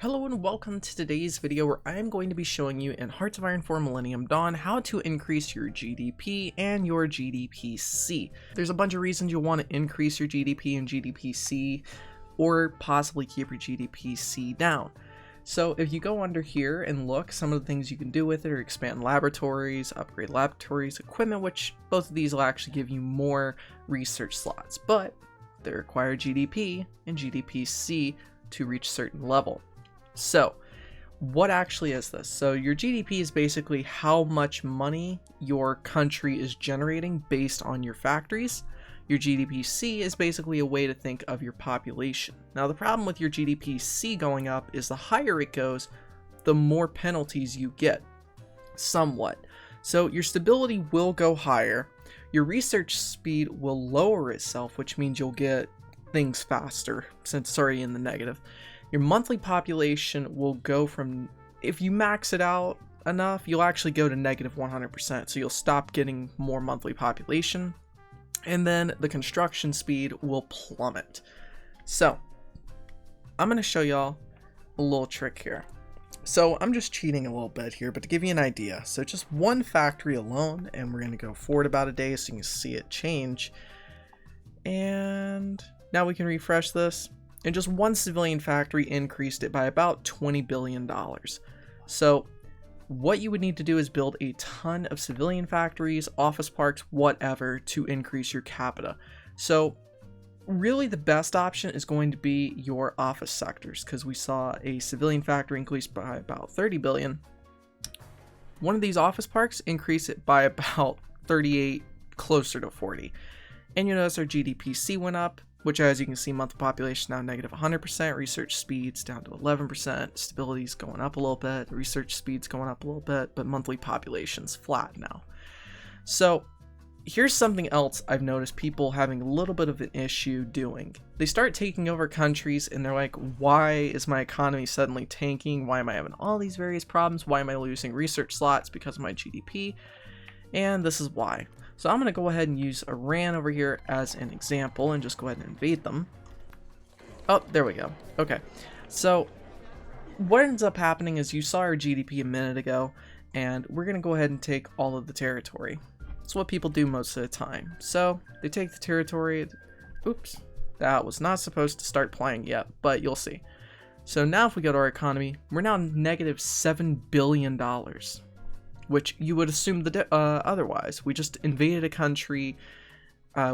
Hello and welcome to today's video where I am going to be showing you in Hearts of Iron 4 Millennium Dawn how to increase your GDP and your GDP-C. There's a bunch of reasons you'll want to increase your GDP and GDP-C or possibly keep your GDP-C down. So if you go under here and look, some of the things you can do with it are expand laboratories, upgrade laboratories, equipment, which both of these will actually give you more research slots, but they require GDP and GDP-C to reach a certain level. So what actually is this? So your GDP is basically how much money your country is generating based on your factories. Your GDP-C is basically a way to think of your population. Now the problem with your GDP-C going up is the higher it goes, the more penalties you get, somewhat. So your stability will go higher, your research speed will lower itself, which means you'll get things faster since it's already in the negative. Your monthly population will go from, if you max it out enough, you'll actually go to negative 100%. So you'll stop getting more monthly population. And then the construction speed will plummet. So I'm going to show y'all a little trick here. So I'm just cheating a little bit here, but to give you an idea. So just one factory alone, and we're going to go forward about a day so you can see it change. And now we can refresh this. And just one civilian factory increased it by about $20 billion. So what you would need to do is build a ton of civilian factories, office parks, whatever, to increase your capita. So really the best option is going to be your office sectors, because we saw a civilian factory increase by about 30 billion. One of these office parks increased it by about 38, closer to 40. And you notice our GDP-C went up, which, as you can see, monthly population now negative 100%, research speeds down to 11%, stability's going up a little bit, research speed's going up a little bit, but monthly population's flat now. So here's something else I've noticed people having a little bit of an issue doing. They start taking over countries and they're like, why is my economy suddenly tanking? Why am I having all these various problems? Why am I losing research slots because of my GDP? And this is why. So I'm going to go ahead and use Iran over here as an example and just go ahead and invade them. Oh, there we go. Okay. So what ends up happening is you saw our GDP a minute ago, and we're going to go ahead and take all of the territory. That's what people do most of the time. So they take the territory. Oops, that was not supposed to start playing yet, but you'll see. So now if we go to our economy, we're now negative $7 billion. Which you would assume otherwise. We just invaded a country,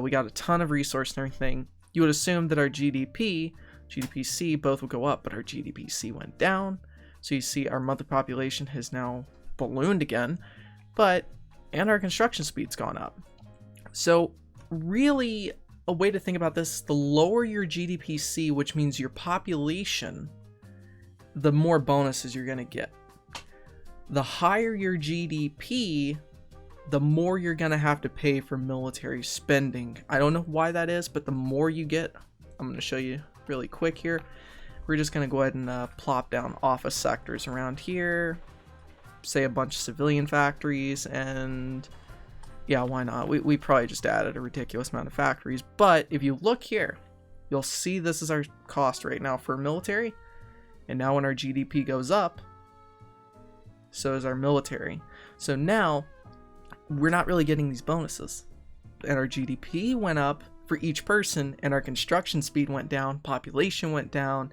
we got a ton of resource and everything. You would assume that our GDP-C both would go up, but our GDP-C went down. So you see our monthly population has now ballooned again, and our construction speed's gone up. So really a way to think about this, the lower your GDP-C, which means your population, the more bonuses you're gonna get. The higher your GDP, the more you're going to have to pay for military spending. I don't know why that is, but the more you get, I'm going to show you really quick here. We're just going to go ahead and plop down office sectors around here, say a bunch of civilian factories, and yeah, why not? We probably just added a ridiculous amount of factories, but if you look here, you'll see this is our cost right now for military, and now when our GDP goes up, so is our military. So now we're not really getting these bonuses, and our GDP went up for each person, and our construction speed went down, population went down,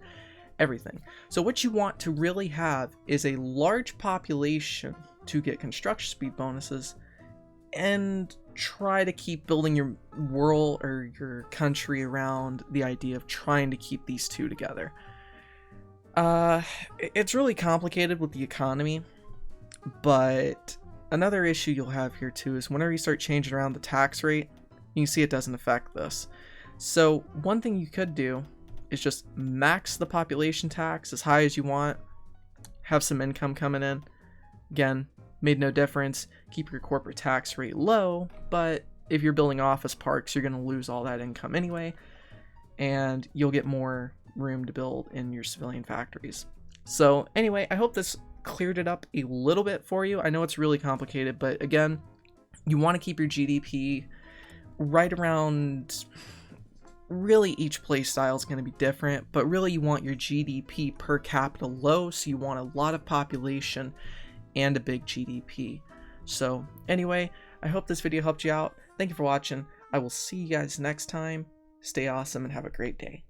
everything. So what you want to really have is a large population to get construction speed bonuses, and try to keep building your world or your country around the idea of trying to keep these two together. It's really complicated with the economy. But another issue you'll have here too is whenever you start changing around the tax rate, you can see it doesn't affect this. So one thing you could do is just max the population tax as high as you want, have some income coming in. Again, made no difference. Keep your corporate tax rate low, but if you're building office parks, you're going to lose all that income anyway, and you'll get more room to build in your civilian factories. So anyway, I hope this cleared it up a little bit for you. I know it's really complicated, but again, you want to keep your GDP right around really each play style is going to be different, but really you want your GDP per capita low, so you want a lot of population and a big GDP. So anyway, I hope this video helped you out. Thank you for watching. I will see you guys next time. Stay awesome and have a great day.